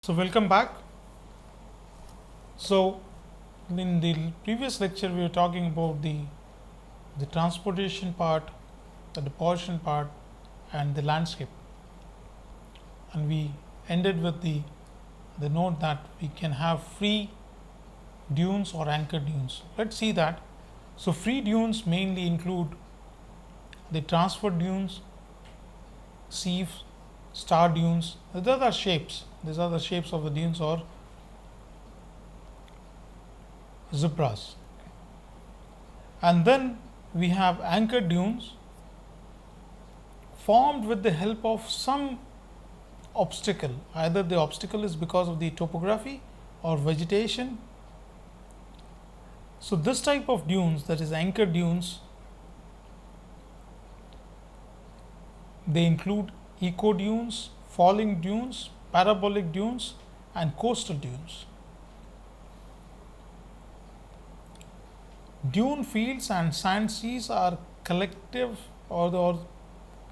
So, welcome back. So, in the previous lecture we were talking about the transportation part, the deposition part and the landscape, and we ended with the note that we can have free dunes or anchored dunes. Let us see that. So, free dunes mainly include the transfer dunes, sieves, star dunes. These are the shapes. These are the shapes of the dunes or zebras. And then we have anchored dunes formed with the help of some obstacle. Either the obstacle is because of the topography or vegetation. So, this type of dunes, that is anchored dunes, they include eco dunes, falling dunes, parabolic dunes and coastal dunes. Dune fields and sand seas are collective or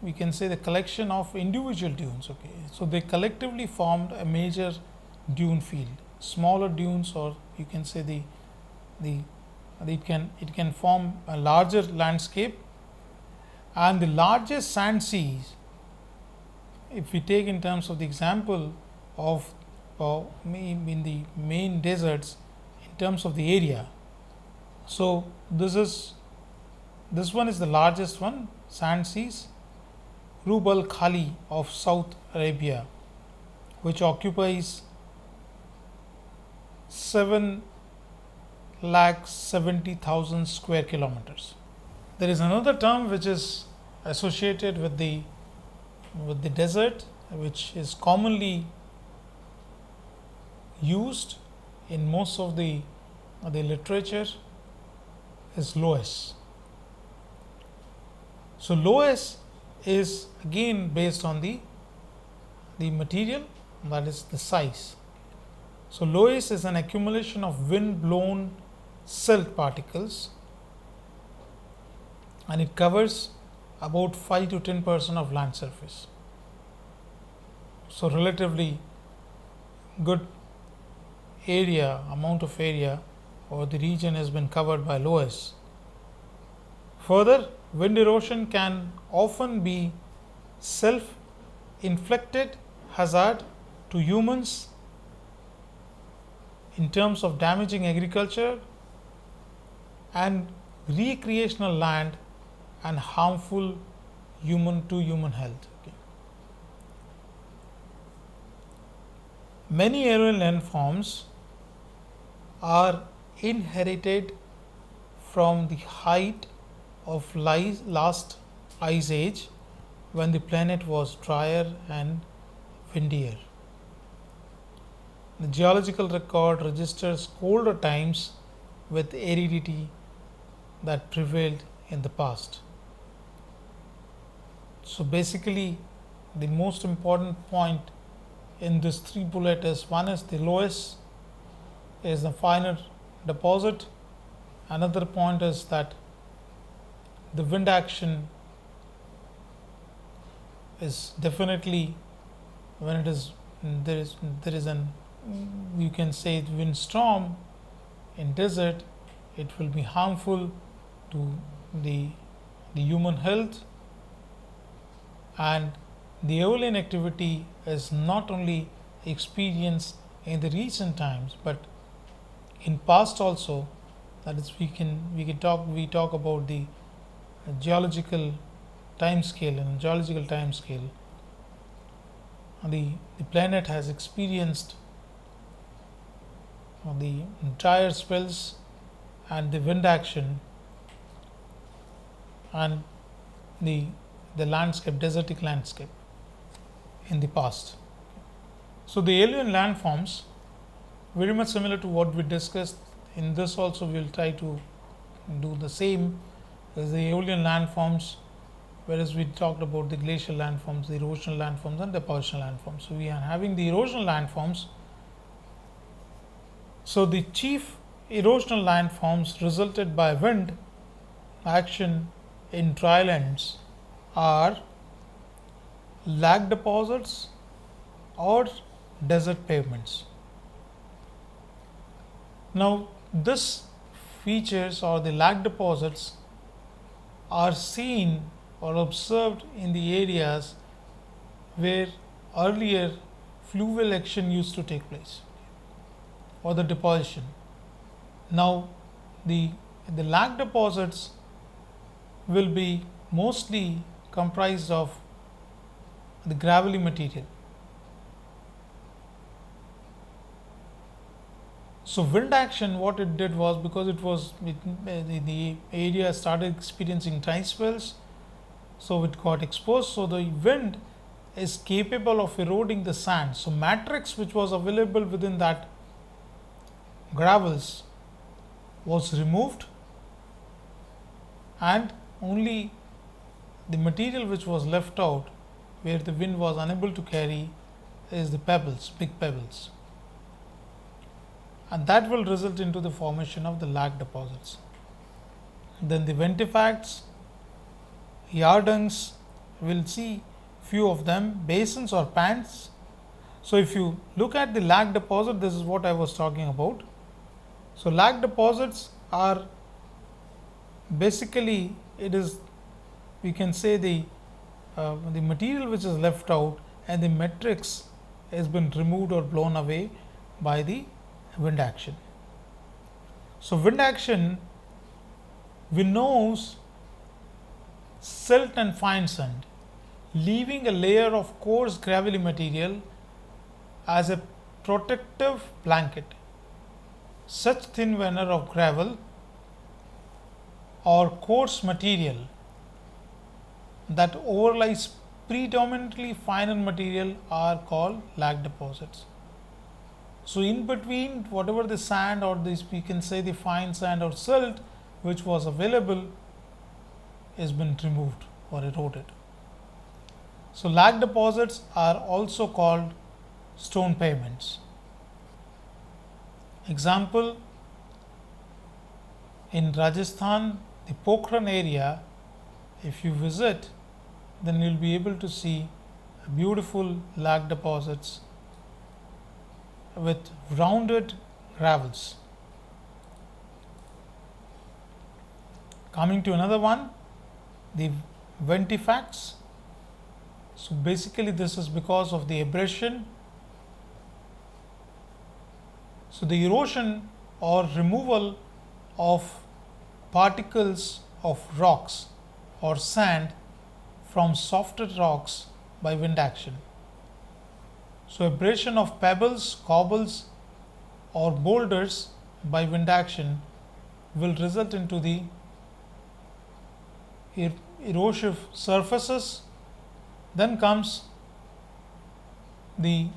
we can say the collection of individual dunes. Okay. So, they collectively formed a major dune field. Smaller dunes, or you can say it can form a larger landscape, and the largest sand seas, if we take in terms of the example of in the main deserts in terms of the area. So, this one is the largest one, sand seas, Rub al Khali of South Arabia, which occupies 7,70,000 square kilometers. There is another term which is associated with the desert, which is commonly used in most of the literature, is loess. So, loess is again based on the material, that is the size. So, loess is an accumulation of wind blown silt particles, and it covers about 5 to 10% of land surface. So, relatively good amount of area or the region has been covered by loess. Further, wind erosion can often be self-inflicted hazard to humans in terms of damaging agriculture and recreational land and harmful to human health. Okay. Many Aeolian landforms are inherited from the height of last ice age, when the planet was drier and windier. The geological record registers colder times with aridity that prevailed in the past. So, basically the most important point in this 3 bullet is, one is the loess is the finer deposit. Another point is that the wind action is definitely, when it is there is an, you can say, wind storm in desert, it will be harmful to the human health. And the Aeolian activity is not only experienced in the recent times, but in past also. That is, we talk about the geological time scale. And geological time scale, the planet has experienced the drier spells and the wind action and the landscape, desertic landscape in the past. So, the Aeolian landforms, very much similar to what we discussed in this, also we will try to do the same as the Aeolian landforms, whereas we talked about the glacial landforms, the erosional landforms and depositional landforms. So, we are having the erosional landforms. So, the chief erosional landforms resulted by wind action in dry lands are lag deposits or desert pavements. Now, this features or the lag deposits are seen or observed in the areas where earlier fluvial action used to take place or the deposition. Now, the lag deposits will be mostly comprised of the gravelly material. So, wind action, what it did was, because the area started experiencing dry spells, so it got exposed. So, the wind is capable of eroding the sand. So, matrix which was available within that gravels was removed, and only the material which was left out, where the wind was unable to carry, is the pebbles, big pebbles, and that will result into the formation of the lag deposits. Then the ventifacts, Yardangs, will see few of them, basins or pans. So, if you look at the lag deposit, this is what I was talking about. So, lag deposits are basically, it is, we can say, the material which is left out, and the matrix has been removed or blown away by the wind action. So, wind action winnows silt and fine sand, leaving a layer of coarse gravelly material as a protective blanket. Such thin veneer of gravel or coarse material that overlies predominantly finer material are called lag deposits. So, in between whatever the sand or this, we can say the fine sand or silt which was available, has been removed or eroded. So, lag deposits are also called stone pavements. Example, in Rajasthan, the Pokhran area, if you visit, then you will be able to see beautiful lag deposits with rounded gravels. Coming to another one, the ventifacts. So, basically this is because of the abrasion. So, the erosion or removal of particles of rocks or sand from softer rocks by wind action. So, abrasion of pebbles, cobbles or boulders by wind action will result into the erosive surfaces. Then comes the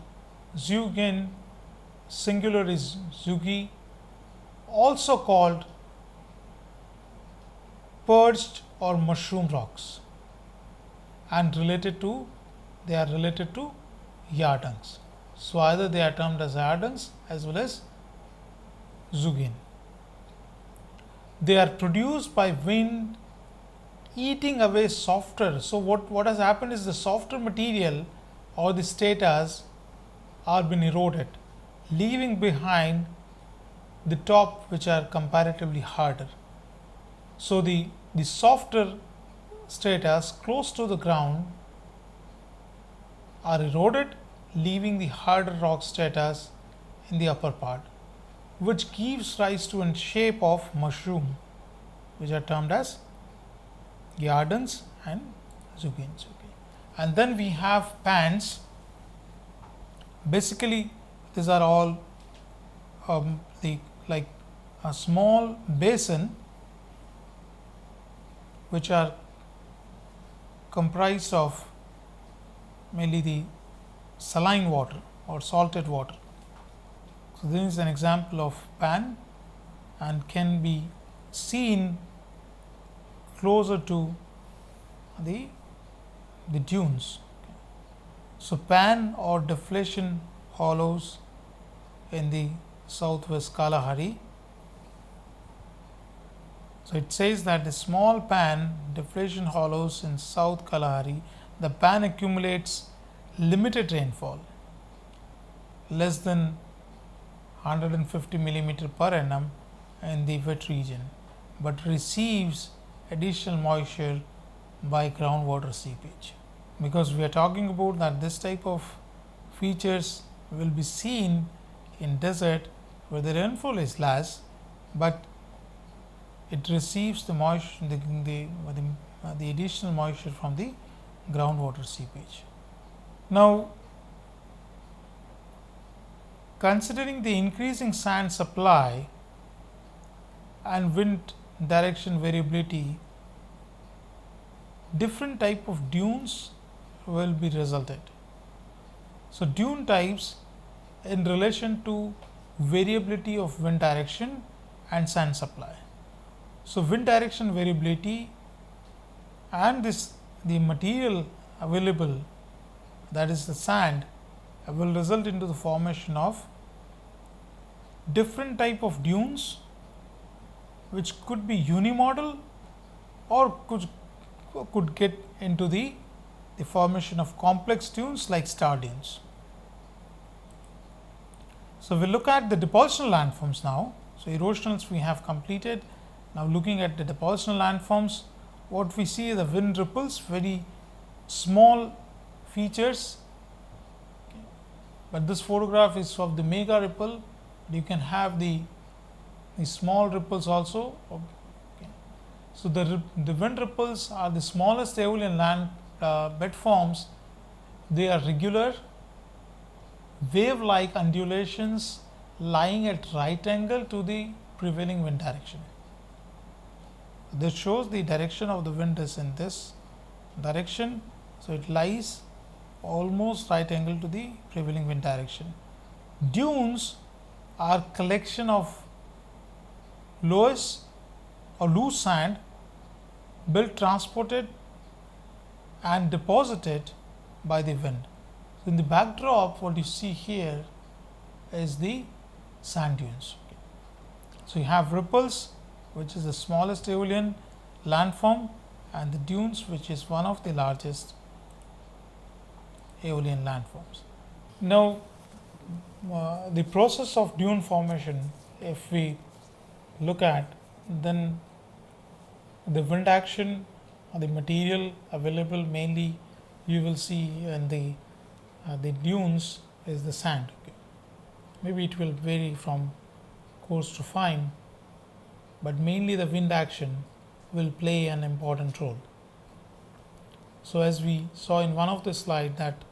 Zeugen, singular is Zeugi, also called purged or mushroom rocks, and they are related to Yardangs. So, either they are termed as Yardangs as well as Zeugen. They are produced by wind eating away softer. So, what has happened is the softer material or the stratas are been eroded, leaving behind the top which are comparatively harder. So, the softer stratas close to the ground are eroded, leaving the harder rock stratas in the upper part, which gives rise to a shape of mushroom, which are termed as Yardangs and Zeugen. And then we have pans. Basically, these are all like a small basin which are comprised of mainly the saline water or salted water. So, this is an example of pan and can be seen closer to the dunes. So, pan or deflation hollows in the southwest Kalahari. So, it says that the small pan deflation hollows in South Kalahari, the pan accumulates limited rainfall. less than 150 millimeter per annum in the wet region, but receives additional moisture by groundwater seepage. Because we are talking about that this type of features will be seen in desert where the rainfall is less, but it receives the moisture, the additional moisture from the groundwater seepage. Now, considering the increasing sand supply and wind direction variability, different type of dunes will be resulted. So, dune types in relation to variability of wind direction and sand supply. So, wind direction variability and the material available, that is the sand, will result into the formation of different type of dunes which could be unimodal or could get into the formation of complex dunes like star dunes. So, we will look at the depositional landforms now. So, erosionals we have completed. Now, looking at the depositional landforms, what we see is the wind ripples, very small features, okay. But this photograph is of the mega ripple. You can have the small ripples also. Okay. So, the wind ripples are the smallest Aeolian land bed forms. They are regular, wave like undulations lying at right angle to the prevailing wind direction. This shows the direction of the wind is in this direction. So, it lies almost right angle to the prevailing wind direction. Dunes are collection of loose sand built, transported and deposited by the wind. So, in the backdrop what you see here is the sand dunes. Okay. So, you have ripples, which is the smallest Aeolian landform, and the dunes, which is one of the largest Aeolian landforms. Now, the process of dune formation, if we look at, then the wind action or the material available mainly you will see in the dunes is the sand. Okay. Maybe it will vary from coarse to fine, but mainly the wind action will play an important role. So, as we saw in one of the slide that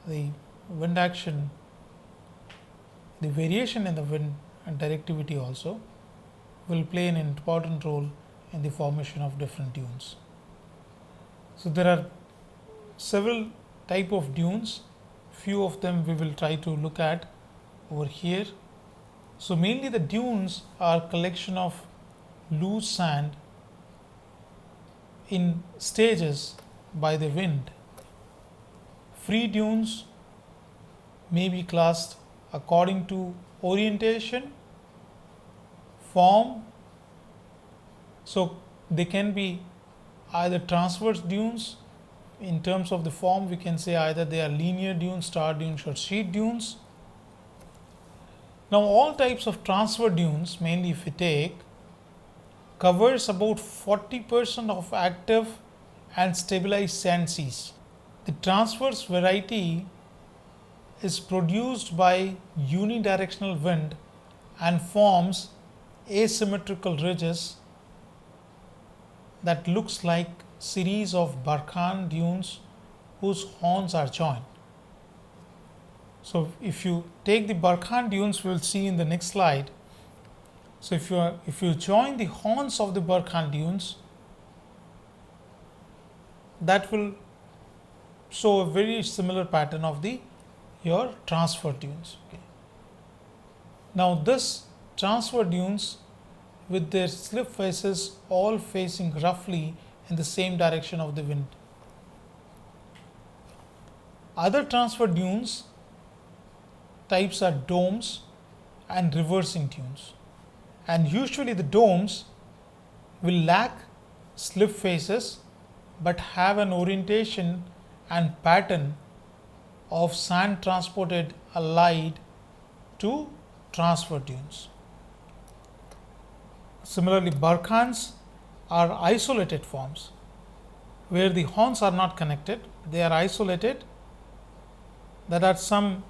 the wind action, the variation in the wind and directivity also will play an important role in the formation of different dunes. So, there are several type of dunes, few of them we will try to look at over here. So, mainly the dunes are collection of loose sand in stages by the wind. Free dunes may be classed according to orientation, form. So, they can be either transverse dunes. In terms of the form, we can say either they are linear dunes, star dunes or sheet dunes. Now, all types of transverse dunes, mainly if we take, covers about 40% of active and stabilized sand seas. The transverse variety is produced by unidirectional wind and forms asymmetrical ridges that looks like series of Barchan dunes whose horns are joined. So, if you take the Barchan dunes, we will see in the next slide. So, if you join the horns of the Barchan dunes, that will show a very similar pattern of your transfer dunes. Okay. Now, this transfer dunes with their slip faces all facing roughly in the same direction of the wind. Other transfer dunes types are domes and reversing dunes, and usually the domes will lack slip faces but have an orientation and pattern of sand transported allied to transfer dunes. Similarly, Barchans are isolated forms where the horns are not connected, they are isolated, that are some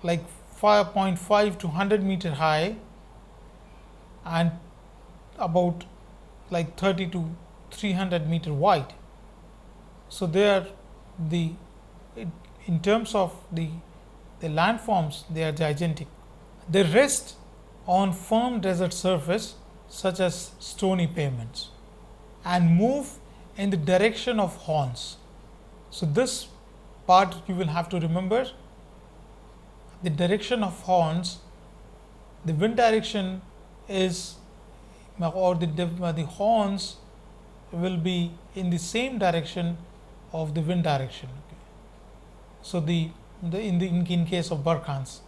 like 5.5 to 100 meter high and about like 30 to 300 meter wide. So, they are in terms of the landforms, they are gigantic. They rest on firm desert surface such as stony pavements and move in the direction of horns. So, this part you will have to remember, the direction of horns, the wind direction is, or the horns will be in the same direction of the wind direction. Okay. So, in case of Barchans,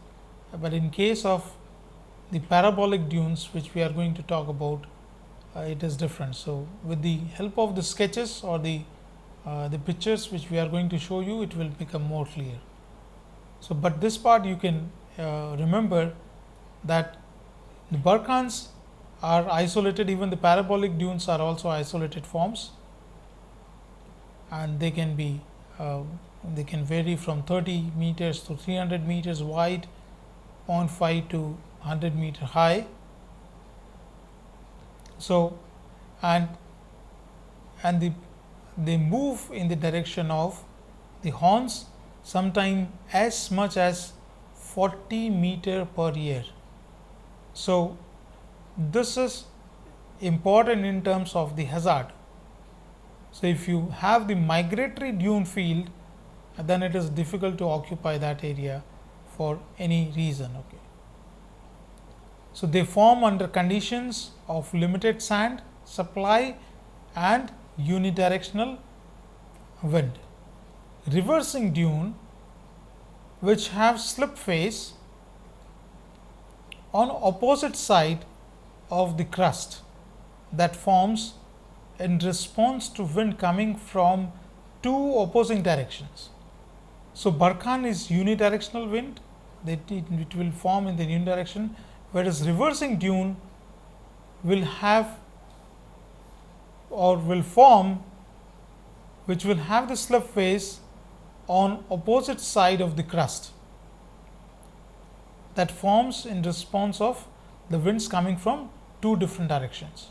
but in case of the parabolic dunes which we are going to talk about, it is different. So, with the help of the sketches or the pictures which we are going to show you, it will become more clear. So, but this part you can remember that the Barchans are isolated, even the parabolic dunes are also isolated forms, and they can be they can vary from 30 meters to 300 meters wide, 0.5 to 100 meter high. So, and they move in the direction of the horns, sometime as much as 40 meter per year. So, this is important in terms of the hazard. So, if you have the migratory dune field, then it is difficult to occupy that area for any reason. Okay. So, they form under conditions of limited sand supply and unidirectional wind. Reversing dune, which have slip face on opposite side of the crust, that forms in response to wind coming from two opposing directions. So, Barchan is unidirectional wind, it will form in the unidirection, whereas reversing dune will have or will form, which will have the slip face on opposite side of the crust, that forms in response of the winds coming from two different directions,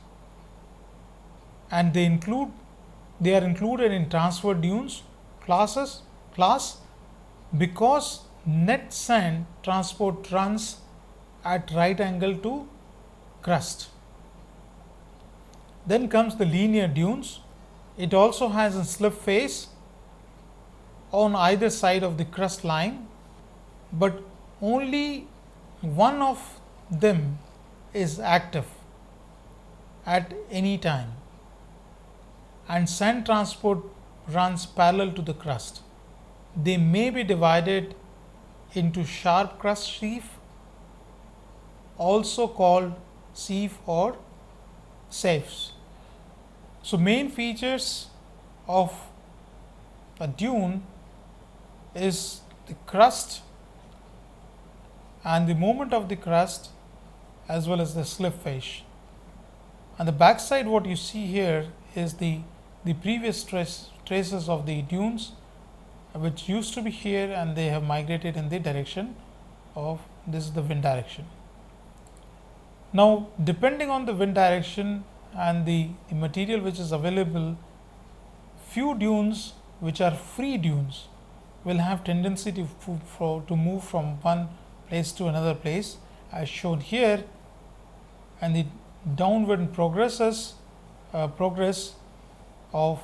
and they are included in transfer dunes class because net sand transport runs at right angle to crust. Then comes the linear dunes. It also has a slip face on either side of the crust line, but only one of them is active at any time, and sand transport runs parallel to the crust. They may be divided into sharp crust sheaf, also called sheaf or safes. So, main features of a dune is the crust and the movement of the crust, as well as the slip face. On the back side, what you see here is the previous traces of the dunes, which used to be here, and they have migrated in the direction of this is the wind direction. Now, depending on the wind direction and the material which is available, few dunes which are free dunes will have tendency to move from one place to another place, as shown here, and the downward progress of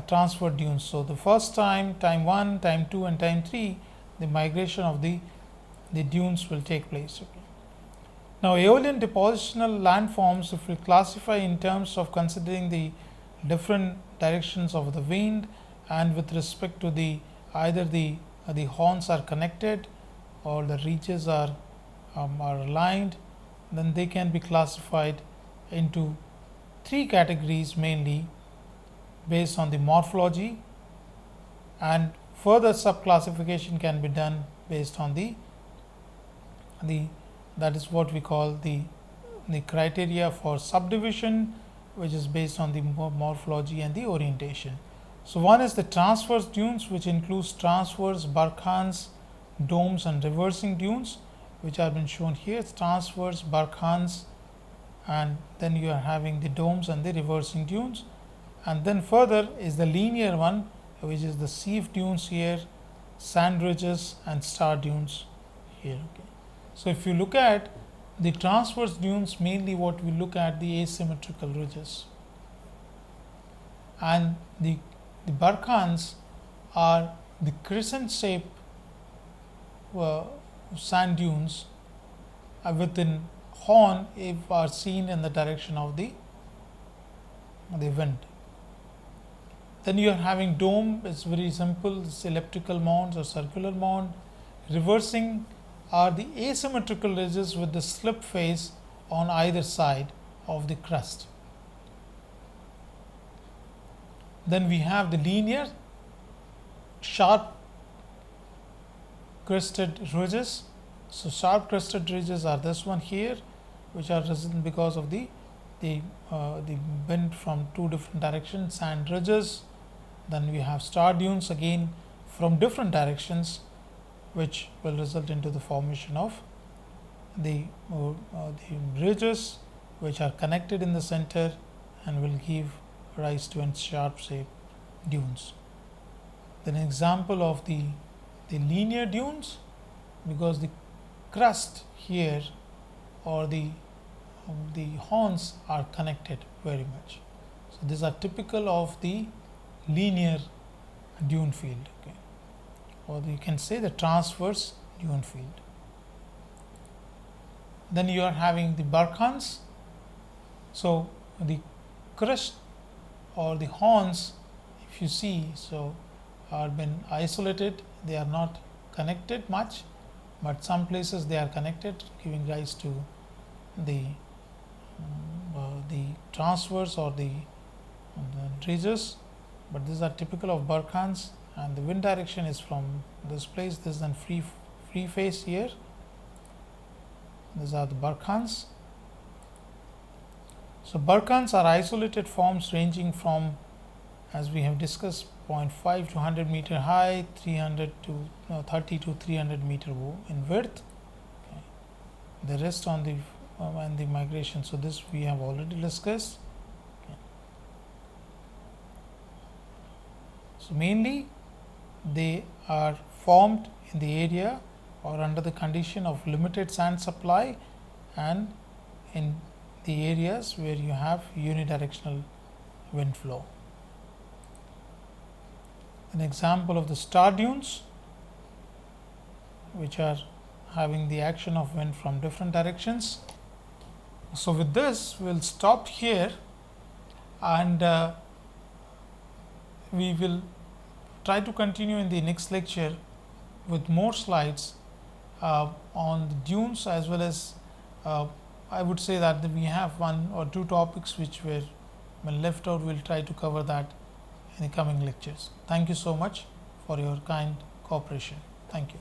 transfer dunes. So, the first time 1, time 2 and time 3, the migration of the dunes will take place. Okay. Now, Aeolian depositional landforms, if we classify in terms of considering the different directions of the wind, and with respect to either the horns are connected or the reaches are aligned, then they can be classified into three categories, mainly based on the morphology and further subclassification can be done based on the that is what we call the criteria for subdivision, which is based on the morphology and the orientation. So, one is the transverse dunes, which includes transverse, Barchans, domes and reversing dunes, which have been shown here. It's transverse, Barchans, and then you are having the domes and the reversing dunes. And then further is the linear one, which is the sieve dunes here, sand ridges and star dunes here. Okay. So, if you look at the transverse dunes, mainly what we look at the asymmetrical ridges, and the Barchans are the crescent shape sand dunes within horn if are seen in the direction of the wind. Then you are having dome, it's very simple, it's elliptical mounds or circular mound. Reversing are the asymmetrical ridges with the slip face on either side of the crust. Then we have the linear sharp crested ridges. So, sharp crested ridges are this one here, which are resultant because of the bend from two different directions, sand ridges. Then we have star dunes again from different directions, which will result into the formation of the ridges, which are connected in the center and will give rise to sharp shape dunes. Then example of the linear dunes, because the crust here or the horns are connected very much. So, these are typical of the linear dune field, okay, or you can say the transverse dune field. Then you are having the Barchans. So, the crest or the horns, if you see, so are been isolated, they are not connected much, but some places they are connected, giving rise to the transverse or the ridges, but these are typical of Barchans, and the wind direction is from this place. This is a free face here. These are the Barchans. So, Barchans are isolated forms ranging from, as we have discussed, 0.5 to 100 meter high, 300 to 30 to 300 meter in width. Okay. The rest on the and the migration. So, this we have already discussed. Okay. So, mainly they are formed in the area or under the condition of limited sand supply and in the areas where you have unidirectional wind flow. An example of the star dunes, which are having the action of wind from different directions. So, with this we will stop here, and we will try to continue in the next lecture with more slides on the dunes, as well as I would say that we have one or two topics which were left out. We will try to cover that in the coming lectures. Thank you so much for your kind cooperation. Thank you.